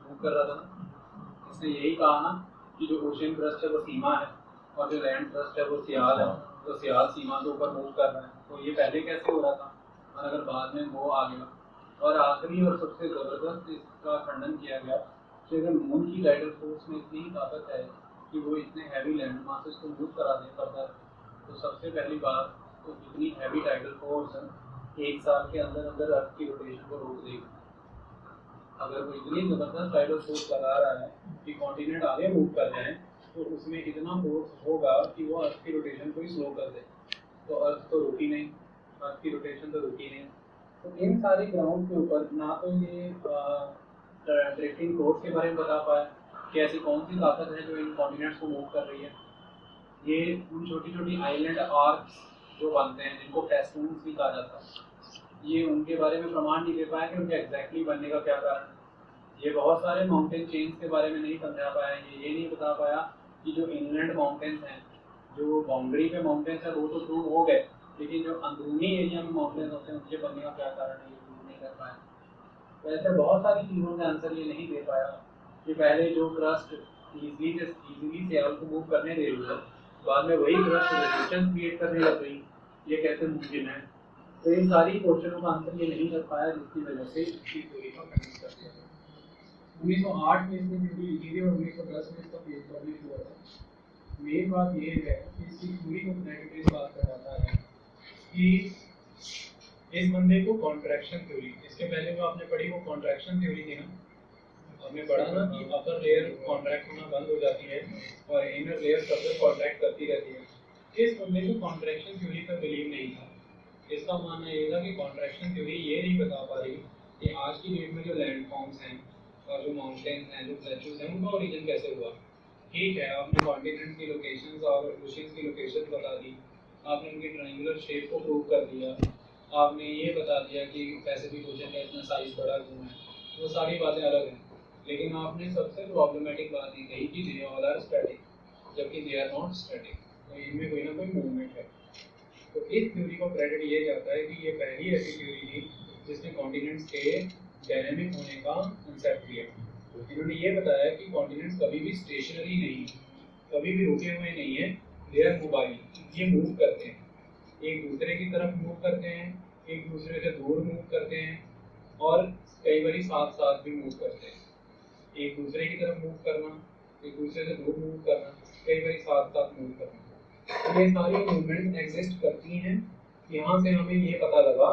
मूव कर रहा था ना। इसने यही कहा ना कि जो ओशियन क्रस्ट है वो सीमा है और जो लैंड क्रस्ट है वो सियाल है, तो सियाल सीमा के ऊपर मूव कर रहा है। तो ये पहले कैसे हो रहा था और अगर बाद में वो आ गया। और आखिरी और सबसे ज़बरदस्त इसका खंडन किया गया कि अगर मून की टाइडल फोर्स में इतनी ताकत है कि वो इतने हैवी लैंड मासेस को मूव करा दे फर्दर, तो सबसे पहली बात तो इतनी हैवी टाइडल फोर्स एक साल के अंदर अंदर अर्थ की रोटेशन को रोक देगी। अगर वो इतनी ज़बरदस्त टाइडल फोर्स लगा रहा है कि कॉन्टिनेंट आगे मूव कर जाए, तो उसमें इतना फोर्स होगा कि वो अर्थ की रोटेशन को ही स्लो कर दे। तो अर्थ तो रुकी नहीं, अर्थ की रोटेशन तो रुकी नहीं। तो इन सारे ग्राउंड के ऊपर ना तो ये ड्रिफ्टिंग फोर्स के बारे में बता पाया कि ऐसी कौन सी ताकत है जो इन कॉन्टिनेंट्स को मूव कर रही है। ये उन छोटी छोटी आइलैंड आर्क्स जो बनते हैं जिनको फेस्टून्स भी कहा जाता है, ये उनके बारे में प्रमाण नहीं दे पाया कि उनके एग्जैक्टली बनने का क्या कारण है। ये बहुत सारे माउंटेन चेन्स के बारे में नहीं समझा पाया। ये नहीं बता पाया कि जो इनलैंड माउंटेन्स हैं, जो बाउंड्री पे माउंटेन्स है वो तो प्रूव हो गए, लेकिन जो अंदरूनी एरिया में माउंटेन्स होते हैं उनके बनने का क्या कारण है, ये प्रूव नहीं कर पाया। तो ऐसे बहुत सारी चीज़ों का आंसर ये नहीं दे पाया कि पहले जो क्रस्ट इजीली सियाल को मूव करने दे रही है, बाद में वही क्रस्ट रेजिस्टेंस क्रिएट करने लग गई, ये कैसे मुमकिन है। तो इन सारी क्वेश्चनों का आंसर ये नहीं कर पाया, जिसकी वजह से इसकी थ्योरी को खंडित कर दिया गया। 1908 में इसकी थ्योरी लिखी थी और 1910 में इसका पेज पब्लिश हुआ था। मेन बात ये है कि इसकी थ्योरी को नेगेटिव इस बात का जाता है कि इस बंदे को कॉन्ट्रैक्शन थ्योरी, इसके पहले जो आपने पढ़ी वो कॉन्ट्रैक्शन थ्योरी थी ना, हमने पढ़ा ना कि अपर लेयर कॉन्ट्रैक्ट होना बंद हो जाती है और इनर लेयर तब तक कॉन्ट्रैक्ट करती रहती है। इस बंदे को कॉन्ट्रैक्शन थ्योरी पर बिलीव नहीं था। इसका मानना ये था कि कॉन्ट्रैक्शन थ्योरी ये नहीं बता पा रही कि आज की डेट में जो लैंड फॉर्म्स हैं और जो माउंटेन्स हैं, जो प्लेटूज हैं, उनका ओरिजिन कैसे हुआ। ठीक है, आपने कॉन्टिनेंट्स की लोकेशंस और ओशियंस की लोकेशंस बता दी, आपने उनकी ट्रायंगुलर शेप को प्रूव कर दिया, आपने ये बता दिया कि पैसिफिक ओशन का इतना साइज बड़ा क्यों है, वो सारी बातें अलग हैं। लेकिन आपने सबसे प्रॉब्लमेटिक बात ये कही कि दे ऑल आर स्टैटिक, जबकि दे आर नॉट स्टैटिक, तो इनमें कोई ना कोई मूवमेंट है। तो इस थ्योरी को क्रेडिट ये जाता है कि ये पहली ऐसी थ्योरी थी जिसने कॉन्टिनेंट्स के डायनेमिक होने का कंसेप्ट दिया। इन्होंने ये बताया कि कॉन्टिनेंट्स कभी भी स्टेशनरी नहीं है, कभी भी रुके हुए नहीं है, दे आर मोबाइल, ये मूव करते हैं, एक दूसरे की तरफ मूव करते हैं, एक दूसरे से दूर मूव करते हैं, और कई बार साथ साथ भी मूव करते हैं। एक दूसरे की तरफ मूव करना, एक दूसरे से दूर मूव करना, कई बार साथ साथ मूव करना, ये सारी मूवमेंट एग्जिस्ट करती हैं। यहाँ से हमें ये पता लगा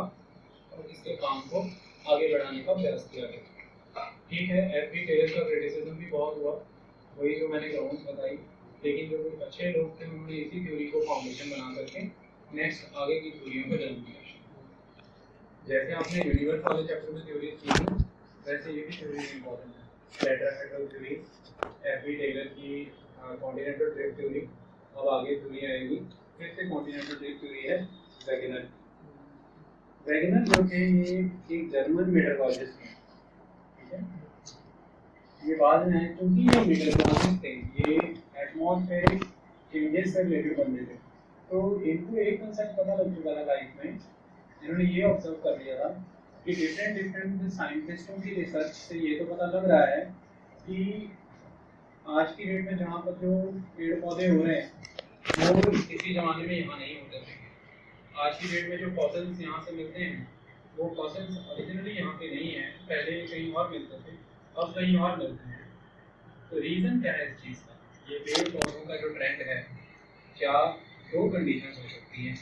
और इसके काम को आगे बढ़ाने का प्रयास किया गया। ठीक है, एफ.बी. टेलर का क्रिटिसिज्म भी बहुत हुआ, वही जो मैंने ग्राउंड्स बताई, लेकिन जो कुछ अच्छे लोग थे उन्होंने इसी थ्योरी को फाउंडेशन बना करके नेक्स्ट आगे की थ्योरियों को जन्म दिया। जैसे आपने यूनिवर्स वाले चैप्टर में थ्योरी की, वैसे ये भी थ्योरी इंपॉर्टेंट है। Tetrahedral theory, FB. टेलर की कॉन्टिनेंटल ड्रिफ्ट थ्योरी, अब आगे थ्योरी आएगी फिर से कॉन्टिनेंटल ड्रिफ्ट थ्योरी है वेगनर। वेगनर जो थे ये एक जर्मन मेटरोलॉजिस्ट हैं, ठीक है। ये बाद में क्योंकि ये मेटरोलॉजिस्ट थे, ये एटमॉस्फेरिक चेंजेस से रिलेटेड बंदे थे, तो इनको एक कंसेप्ट पता लग चुका था लाइफ में। इन्होंने ये ऑब्जर्व कर लिया था कि डिफरेंट साइंटिस्टों की रिसर्च से ये तो पता लग रहा है कि आज की डेट में जहाँ पर जो पेड़ पौधे हो रहे हैं वो किसी जमाने में यहाँ नहीं होते थे। आज की डेट में जो फॉसिल्स यहाँ से मिलते हैं वो फॉसिल्स ओरिजिनली यहाँ पे नहीं है, पहले कहीं और मिलते थे, अब कहीं और मिलते हैं। तो रीज़न क्या है इस चीज़ का? ये पेड़ पौधों का जो ट्रेंड है, क्या दो कंडीशन हो सकती हैं।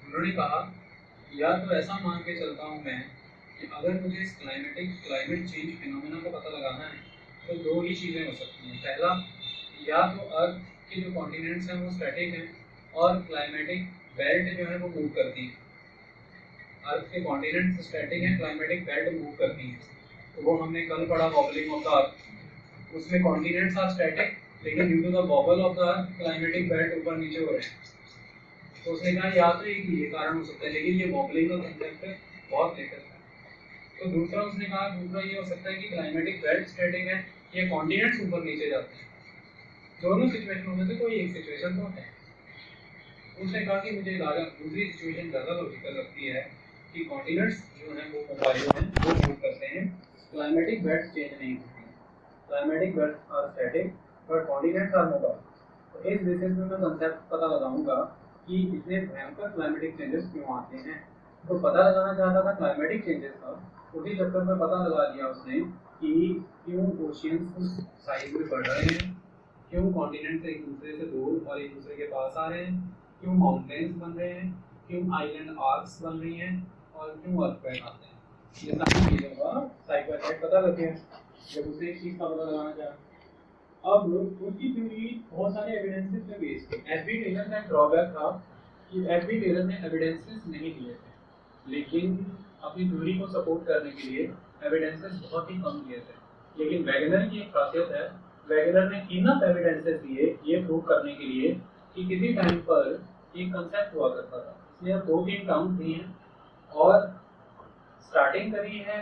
उन्होंने कहा या तो ऐसा मान के चलता हूँ मैं कि अगर मुझे इस क्लाइमेट चेंज फिनोमेना का पता लगाना है तो दो ही चीज़ें हो सकती हैं। पहला, या तो अर्थ के जो कॉन्टिनेंट्स हैं वो स्टैटिक हैं और क्लाइमेटिक बेल्ट जो है वो मूव करती है। अर्थ के कॉन्टिनेंट्स स्टैटिक हैं, क्लाइमेटिक बेल्ट मूव करती हैं। तो वो हमने कल पढ़ा वॉबलिंग ऑफ द अर्थ, उसमें कॉन्टिनेंट्स आर स्टैटिक लेकिन due to the wobble of the earth climatic belt ऊपर नीचे हो रहे हैं। तो उसने कहा या तो एक ये कारण हो सकता है, लेकिन ये वॉबलिंग का कंसेप्ट है बहुत लेटेस्ट है। तो दूसरा उसने कहा, दूसरा ये हो सकता है कि क्लाइमेटिक बेल्ट स्टैटिक है, ये कॉन्टिनेंट्स ऊपर नीचे जाते हैं। दोनों सिचुएशनों में से कोई एक सिचुएशन तो है। उसने कहा कि मुझे दूसरी सिचुएशन ज़्यादा लॉजिकल लगती है कि कॉन्टिनेंट्स जो हैं वो मोबाइल हैं, वो मूव करते हैं, क्लाइमेटिक बेल्ट चेंज नहीं होती हैं। Climatic belt are static but continents are mobile. तो इस बेसिस में मैं कंसेप्ट पता लगाऊंगा कि इतने भयंकर क्लाइमेटिक चेंजेस क्यों आते हैं। तो पता लगाना चाहता था क्लाइमेटिक चेंजेस का, उसी चक्कर में पता लगा लिया उसने कि क्यों ओशियंस साइज में बढ़ रहे हैं, क्यों कॉन्टिनेंट्स एक दूसरे से दूर और एक दूसरे के पास आ रहे हैं, क्यों माउंटेन्स बन रहे हैं, क्यों आइलैंड आर्क्स बन रही हैं, और क्यों अर्थक्वेक आते हैं। ये सारी चीज़ों का साइड बाय साइड पता लग गया जब उसे एक चीज़ का पता लगाना चाहा। अब उसकी थ्योरी बहुत सारे एविडेंसेस पे बेस्ड थी। एफ.बी. टेलर का ड्रॉबैक था कि एफ.बी. टेलर ने एविडेंसेस नहीं दिए थे, लेकिन अपनी थ्योरी को सपोर्ट करने के लिए एविडेंसेस बहुत ही कम दिए थे। लेकिन वैगनर की एक खासियत है, वैगनर ने इनफ एविडेंसेस दिए ये प्रूव करने के लिए कि किसी टाइम पर एक कंसेप्ट हुआ करता था। इसलिए अब 2-3 टर्म थी हैं और स्टार्टिंग करी है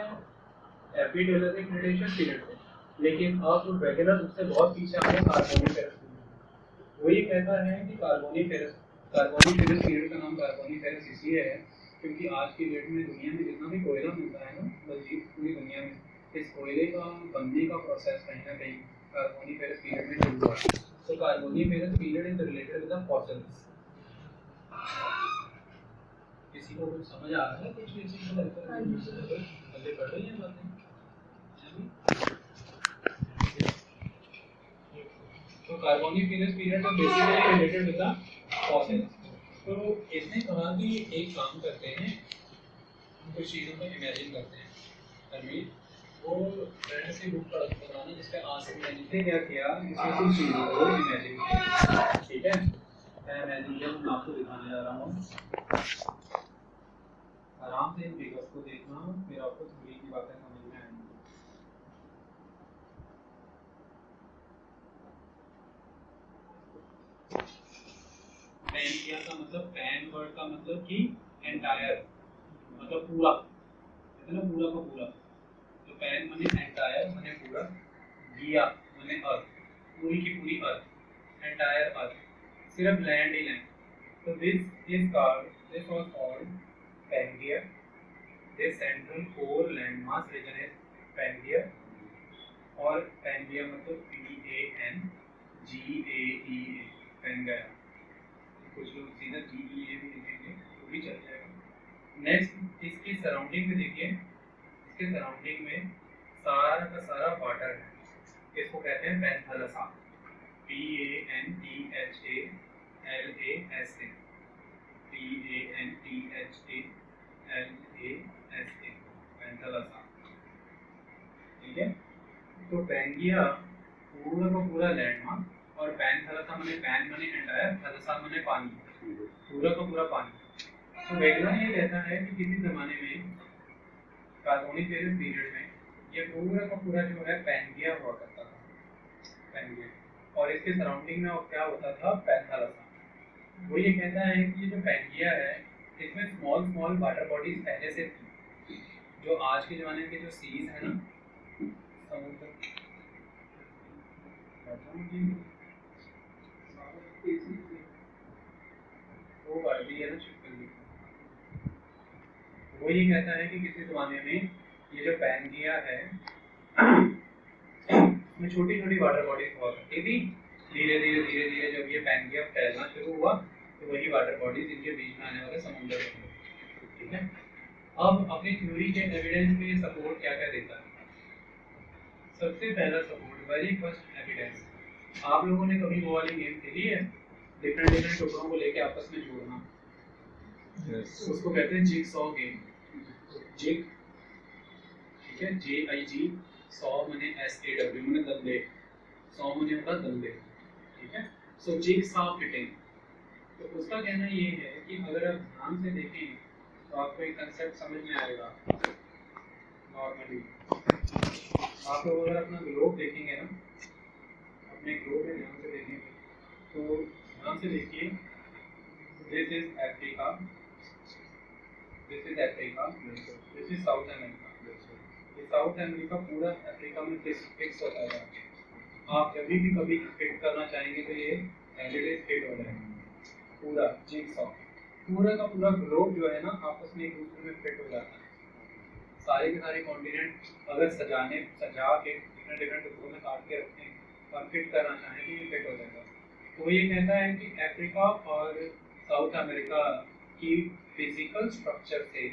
एफ.बी. टेलर के क्रिटेशियस पीरियड से, लेकिन अब वैगनर उससे बहुत पीछे आ गए कार्बोनिफेरस। वो ये कहता है कि कार्बोनिफेरस पीरियड का नाम कार्बोनिफेरस इसलिए है क्योंकि आज की डेट में दुनिया में जितना भी कोयला मिलता है ना, बल्कि पूरी दुनिया में इस कोयले का बनने का प्रोसेस कहीं ना कहीं कार्बोनिफेरस पीरियड में शुरू हुआ है। तो Carboniferous period is related with the fossils. किसी को कुछ समझ आ रहा है? कुछ किसी को लगता है पहले पढ़ रही हैं बातें? तो Carboniferous period is basically related with the fossils. तो इसने कहा कि एक काम करते हैं, कुछ चीज़ों को इमेजिन करते हैं। अभी वो फ्रेंड से बुक पढ़ाना जिसपे आज से मैंने क्या किया, इसमें कुछ चीज़ों को इमेजिन किया। ठीक है, मैं इमेजिन आपको दिखाने जा रहा हूँ। आराम से इन फिगर्स को देखना, फिर आपको थ्योरी की बातें समझ में आएंगी। मैं पैनगिया का मतलब पैन वर्ड का मतलब कि एंटायर, मतलब पूरा, कहते हैं ना पूरा का पूरा। तो पैन माने एंटायर माने पूरा, गिया माने अर्थ, पूरी की पूरी अर्थ, एंटायर अर्थ, सिर्फ लैंड ही लैंड। तो this was called Pangaea. This central core landmass region is Pangaea, और Pangaea मतलब PANGAEA, Pangaea। कुछ लोग सीधा GEA भी लिखेंगे तो भी चल जाएगा। नेक्स्ट इसकी सराउंडिंग में देखिए, इसके सराउंडिंग में सारा का सारा वाटर है, इसको कहते हैं पैंथेलसा, PANTHALASA, PANTHALASA, पैंथेलसा। ठीक है, तो पैंगिया पूरा का पूरा लैंडमार्क, और पैंथेलसा माने पैन माने एंटायर, थैलेसा माने पानी, पूरा का पूरा पानी। तो वैज्ञानिक ये कहता है कि किसी जमाने में कार्बोनिक पीरियड में ये पूरा का पूरा जो है पैंगिया हुआ करता था, पैंगिया, और इसके सराउंडिंग में क्या होता था, पैंथेलसा। वो ये कहता है कि जो पैंगिया है इसमें स्मॉल स्मॉल वाटर बॉडीज पहले से थी, जो आज के जमाने के जो सीज है ना, समुद्र, वो बढ़ती है ना छिपकली। वो ये कहता है कि किसी जमाने में ये जो पैंगिया है में छोटी छोटी वाटर बॉडीज हुआ करती थी, धीरे धीरे जब ये पैंगिया फैलना शुरू हुआ तो वही वाटर बॉडीज इनके बीच में आने वाले समुद्र में। ठीक है, अब अपनी थ्योरी के एविडेंस में ये सपोर्ट क्या क्या देता है। सबसे पहला सपोर्ट, वेरी फर्स्ट एविडेंस, आप लोगों ने कभी वो वाली गेम खेली है, डिफरेंट टुकड़ों को लेके आपस में जोड़ना? उसको कहते हैं जिग सॉ गेम, जिग, ठीक है, JIG, सॉ माने SAW माने दल्ले, सॉ माने होता दल्ले, ठीक है। सो जिग सॉ फिटिंग, तो उसका कहना ये है कि अगर आप ध्यान से देखें तो आपको एक कंसेप्ट समझ में आएगा। नॉर्मली आप लोग अगर अपना ग्लोब देखेंगे ना, अपने ग्लोब में ध्यान से देखेंगे तो ध्यान से देखिए, this is Africa, this is Africa, this is south America. ये साउथ अमेरिका पूरा अफ्रीका में फिक्स होता है। आप जब भी कभी फिट करना चाहेंगे तो ये एलईडी फिट हो जाएगा, पूरा जिगसॉ, पूरा का पूरा ग्लोब जो है ना आपस में एक दूसरे में फिट हो जाता है। सारे के सारे कॉन्टिनेंट अगर सजा के डिफरेंट टुकड़ों में काट के रखें और फिट करना चाहें तो ये फिट हो जाएगा। तो ये कहता है कि अफ्रीका और साउथ अमेरिका की फिजिकल स्ट्रक्चर से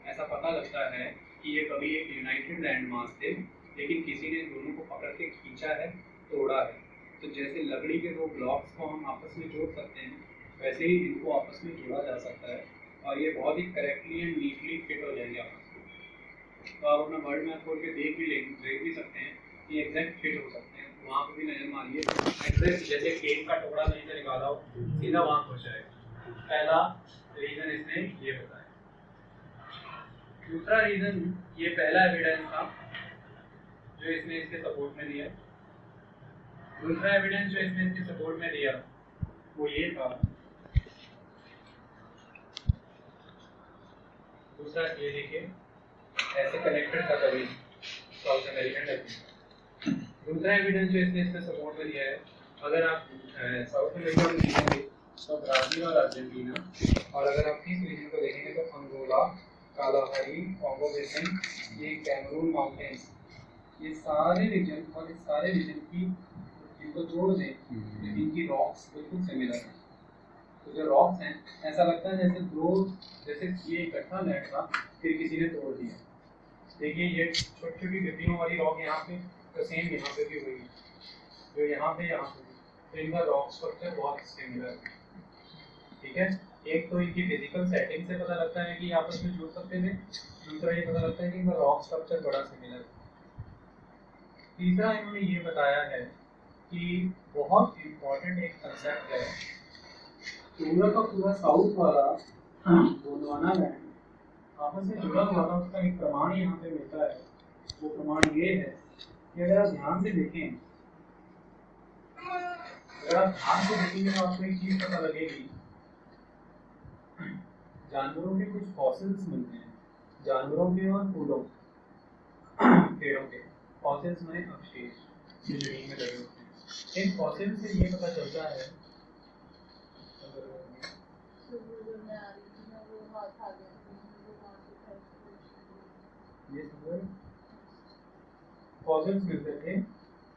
ऐसा पता लगता है कि ये कभी एक यूनाइटेड लैंड मास थे, लेकिन किसी ने दोनों को पकड़ के खींचा है, तोड़ा है। तो जैसे लकड़ी के दो ब्लॉक्स को हम आपस में जोड़ सकते हैं, वैसे ही इनको आपस में जोड़ा जा सकता है, और ये बहुत ही करेक्टली एंड नीटली फिट हो जाएंगे आपस में। तो आप अपना वर्ल्ड मैप खोल के देख भी सकते हैं कि एग्जैक्ट फिट हो सकते हैं। वहाँ पर भी नजर मारिए, एग्जैक्ट जैसे केक का टुकड़ा कहीं से निकाला हो, सीधा वहाँ पहुँच जाएगा। पहला रीजन इसने ये बताया। दूसरा रीजन, ये पहला एविडेंस था जो इसने इसके सपोर्ट में दिया। दूसरा एविडेंस जो इसने इसके सपोर्ट में दिया वो ये था, दूसरा ये देखिए, ऐसे कनेक्टेड था कभी साउथ अमेरिकन लगती। दूसरा एविडेंस जो इसने इसके सपोर्ट में दिया है, अगर आप साउथ अमेरिका में देखेंगे तो ब्राजील और अर्जेंटीना, और अगर आप इस रीजन को देखेंगे तो अंगोला, कालाहारी, कॉन्गो बेसिन, ये कैमरून माउंटेन्स, ये सारे रीजन, और इस सारे रीजन की इनको जोड़ दें तो इनकी रॉक्स बिल्कुल सिमिलर हैं। तो जो रॉक्स हैं ऐसा लगता है जैसे ये इकट्ठा लैंड था फिर किसी ने तोड़ दिया। देखिए ये छोटी छोटी डिब्बियों वाली रॉक यहाँ पे, तो सेम यहाँ पे भी हुई है, जो यहाँ पे तो इनका रॉक स्ट्रक्चर बहुत सिमिलर है। ठीक है, एक तो इनकी फिजिकल सेटिंग से पता लगता है कि आपस में जुड़ सकते थे, दूसरा ये पता लगता है कि इनका रॉक स्ट्रक्चर बड़ा सिमिलर है। तीसरा इन्होंने ये बताया है कि बहुत इम्पोर्टेंट एक कंसेप्ट है, पूरा का पूरा साउथ वाला गोंडवाना लैंड आपस में जुड़ा हुआ था, उसका एक प्रमाण यहाँ पे मिलता है। वो प्रमाण ये है कि अगर आप ध्यान से देखेंगे तो आपको एक चीज पता लगेगी जानवरों के कुछ फॉसिल्स मिलते हैं, जानवरों के और फूलों पेड़ों के फॉसिल्स में अवशेष जो जमीन में लगे होते हैं। इन फॉसिल से ये पता चलता है फॉसिल्स मिलते थे।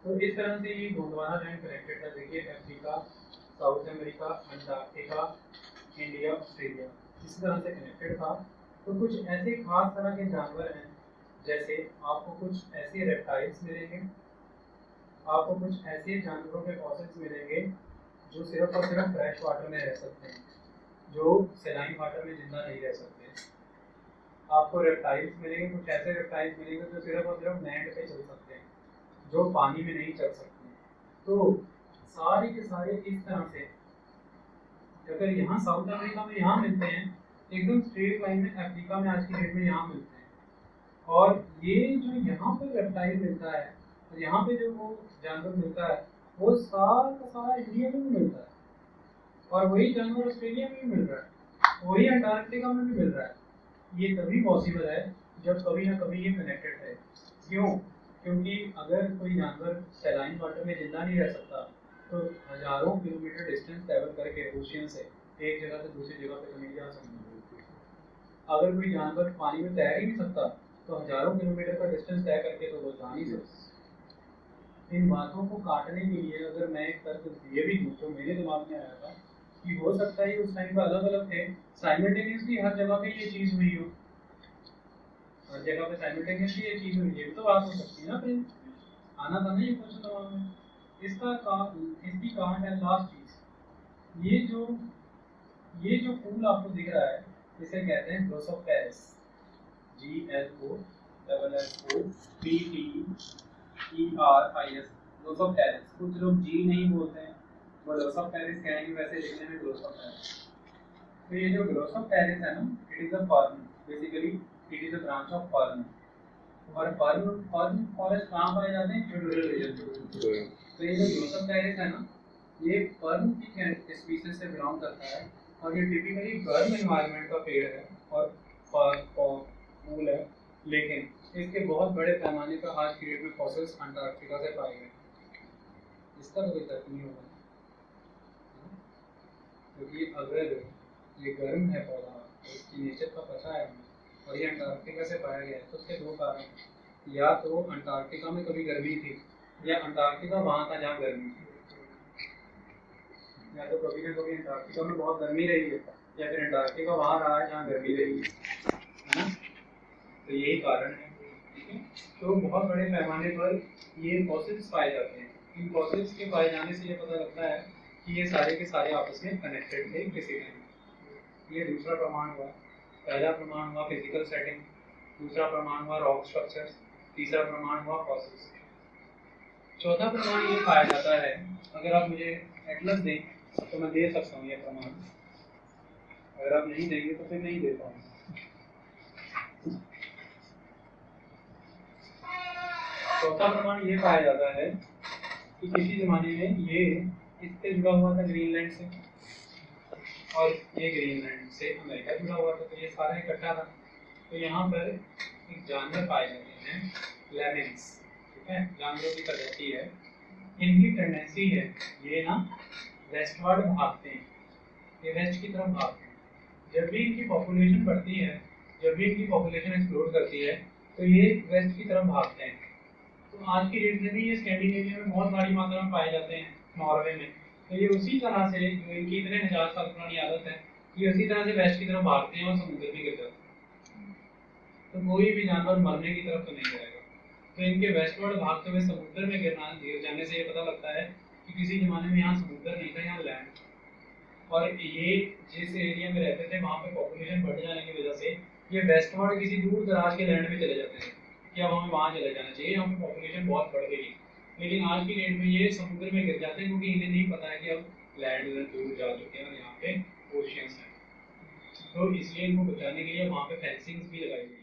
तो इस तरह से ये गोंडवाना लैंड कनेक्टेड था। देखिए Africa, south America, Antarctica, India, Australia इसी तरह से कनेक्टेड था। तो कुछ ऐसे खास तरह के जानवर हैं, जैसे आपको कुछ ऐसे रेप्टाइल्स मिलेंगे, आपको कुछ ऐसे जानवरों के फॉसिल्स मिलेंगे जो सिर्फ और सिर्फ फ्रेश वाटर में रह सकते हैं, जो सैलाइन वाटर में जिंदा नहीं रह सकते। आपको रेप्टाइल्स मिलेंगे, कुछ ऐसे रेप्टाइल्स मिलेंगे जो सिर्फ और सिर्फ लैंड पे चल सकते हैं, जो पानी में नहीं चल सकते। तो सारे के सारे इस तरह से अगर यहाँ साउथ अमेरिका में यहाँ मिलते हैं, एकदम स्ट्रेट लाइन में अफ्रीका में आज की डेट में यहाँ मिलते हैं। और ये जो यहाँ पे रेप्टाइल मिलता है और यहाँ पे जो वो जानवर मिलता है, वो सारा का सारा इंडिया में भी मिलता है, और वही जानवर ऑस्ट्रेलिया में भी मिल रहा है, वही अंटार्कटिका में भी मिल रहा है। ये तभी पॉसिबल है जब कभी ना कभी ये कनेक्टेड है। क्यों? क्योंकि अगर कोई जानवर सैलाइन वाटर में जिंदा नहीं रह सकता तो हजारों किलोमीटर डिस्टेंस ट्रैवल करके ओशियन से एक जगह से दूसरी जगह पे तो नहीं जा सकता। अगर कोई जानवर पानी में तैर ही नहीं सकता तो हजारों किलोमीटर का डिस्टेंस तय करके तो वो जा नहीं सकता। इन बातों को काटने के लिए अगर मैं एक तर्क ये भी दूँ तो मेरे दिमाग में आया था कि हो सकता है उस टाइम पर अलग अलग थे, साइमल्टेनियसली हर जगह पे ये चीज़ हुई हो, हर जगह पे साइमल्टेनियसली ये चीज़ हुई है, तो बात हो सकती है ना। फिर आना था ना ये क्वेश्चन दिमाग में। इसकी कहानी है लास्ट चीज़, ये जो फूल आपको दिख रहा है इसे कहते हैं ग्लोसोफेरिस, GLOSOPTERIS, ग्लोसोफेरिस। कुछ लोग जी नहीं बोलते हैं, वो ग्लोसोफेरिस कहेंगे, वैसे लिखने में ग्लोसोफेरिस। तो ये जो ग्लोसोफेरिस है ना, it is a fern, basically it is a branch of fern. और फर्न फॉरेस्ट कहाँ पाए जाते हैं? इक्वेटोरियल रीजन में। तो ये जो ग्लोसोफेरिस है ना, ये फर्न की स्पीशीज से बिलोंग करता है, और ये टिपिकली गर्म एनवायरनमेंट का पेड़ है और फूल है। लेकिन इसके बहुत बड़े पैमाने पर आज की डेट में फॉसिल्स अंटार्कटिका से पाए गए। इसका तो कोई तर्क नहीं होगा, क्योंकि अगर ये गर्म है पौधा और इसकी नेचर का पता है और ये अंटार्कटिका से पाया गया है, तो उसके दो कारण, या तो अंटार्कटिका में कभी गर्मी थी, या अंटार्कटिका वहाँ था जहाँ गर्मी थी, या तो कभी ना कभी अंटार्कटिका में बहुत गर्मी रही है, या फिर अंटार्कटिका वहाँ रहा है जहाँ गर्मी रही है ना। तो यही कारण है, ठीक है। तो बहुत बड़े पैमाने पर ये फॉसिल्स पाए जाते हैं। इन फॉसिल्स के पाए जाने से ये पता लगता है कि ये सारे के सारे आपस में कनेक्टेड थे किसी टाइम। ये दूसरा प्रमाण हुआ। पहला प्रमाण हुआ फिजिकल सेटिंग, दूसरा प्रमाण हुआ रॉक स्ट्रक्चर्स, तीसरा प्रमाण हुआ फॉसिल्स। चौथा प्रमाण ये पाया जाता है, अगर आप मुझे एटलस दें तो मैं दे सकता हूँ ये प्रमाण, अगर आप नहीं देंगे तो फिर नहीं दे पाऊंगा। चौथा प्रमाण ये पाया जाता है कि किसी जमाने में ये इससे जुड़ा हुआ था ग्रीनलैंड से, और ये ग्रीनलैंड से अमेरिका जुड़ा हुआ था, तो ये सारा इकट्ठा था। तो यहाँ पर एक जानवर पाए जाते हैं लेमन्स, ठीक है, जानवरों की प्रजाति है। इनकी टेंडेंसी है ये ना वेस्टवर्ड भागते हैं, ये वेस्ट की तरफ भागते हैं। जब भी इनकी पॉपुलेशन बढ़ती है, जब भी इनकी पॉपुलेशन एक्सप्लोर करती है, तो ये वेस्ट की तरफ भागते हैं। तो आज की डेट में भी ये स्कैंडिनेविया में बहुत बड़ी मात्रा में पाए जाते हैं, नॉर्वे में। तो ये उसी तरह से, जो इनकी इतने हजार साल पुरानी आदत है, ये उसी तरह से वेस्ट की तरफ भागते हैं और समुद्र में गिर जाते हैं। तो कोई भी जानवर मरने की तरफ तो नहीं जाएगा। तो इनके वेस्टवर्ड भागते हुए समुद्र में गिर जाने से ये पता लगता है कि किसी जमाने में यहाँ समुद्र नहीं था, यहाँ लैंड। और ये जिस एरिया में रहते थे वहाँ पे पॉपुलेशन बढ़ जाने की वजह से ये वेस्टवर्ड किसी दूर दराज के लैंड में चले जाते थे कि अब हमें वहाँ चले जाना चाहिए, यहाँ पे पॉपुलेशन बहुत बढ़ गई। लेकिन आज की डेट में ये समुद्र में गिर जाते हैं, क्योंकि इन्हें नहीं पता है कि अब लैंड दूर जा चुके हैं और यहाँ पे ओशियंस हैं। तो इसलिए इनको बचाने के लिए वहाँ पे फेंसिंग्स भी लगाई गई।